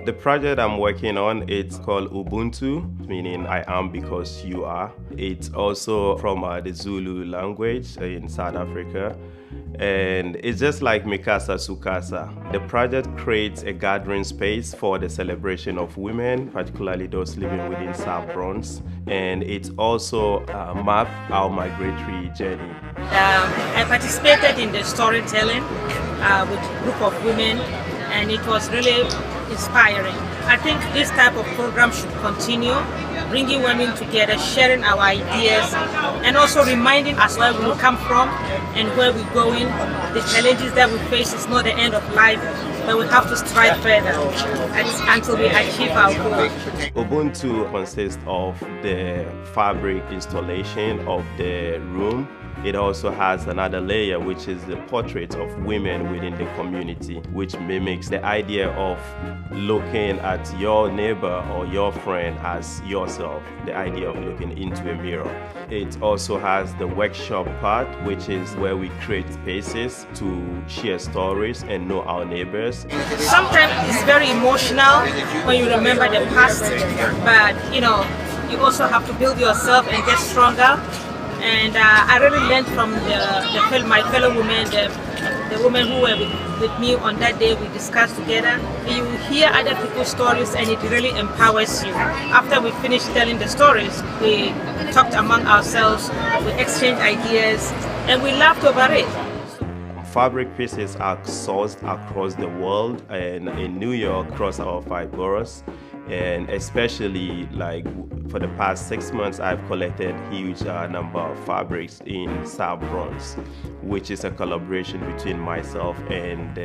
The project I'm working on, it's called Ubuntu, meaning I am because you are. It's also from the Zulu language in South Africa. And it's just like Mikasa Sukasa. The project creates a gathering space for the celebration of women, particularly those living within South Bronx. And it also mapped our migratory journey. I participated in the storytelling with a group of women, and it was really inspiring. I think this type of program should continue, bringing women together, sharing our ideas, and also reminding us where we come from and where we're going. The challenges that we face is not the end of life, but we have to strive further until we achieve our goal. Ubuntu consists of the fabric installation of the room. It also has another layer, which is the portrait of women within the community, which mimics the idea of looking at your neighbor or your friend as yourself, the idea of looking into a mirror. It also has the workshop part, which is where we create spaces to share stories and know our neighbors. Sometimes it's very emotional when you remember the past, but you also have to build yourself and get stronger. And I really learned from my fellow women, the women who were with me on that day. We discussed together. You hear other people's stories and it really empowers you. After we finished telling the stories, we talked among ourselves, we exchanged ideas, and we laughed over it. Fabric pieces are sourced across the world and in New York, across our 5 boroughs. And especially like for the past 6 months, I've collected a huge number of fabrics in South Bronx, which is a collaboration between myself and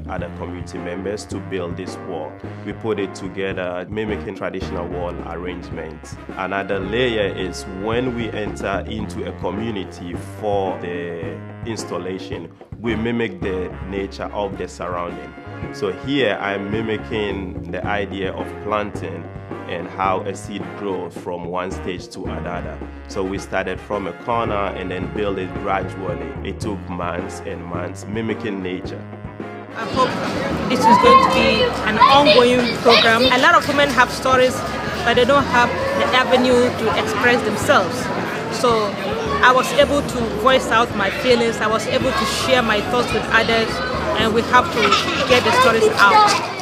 other community members to build this wall. We put it together mimicking traditional wall arrangements. Another layer is when we enter into a community for the installation, we mimic the nature of the surrounding. So here I'm mimicking the idea of planting and how a seed grows from one stage to another. So we started from a corner and then built it gradually. It took months and months, mimicking nature. I hope this is going to be an ongoing program. A lot of women have stories, but they don't have the avenue to express themselves. So I was able to voice out my feelings, I was able to share my thoughts with others, and we have to get the stories out.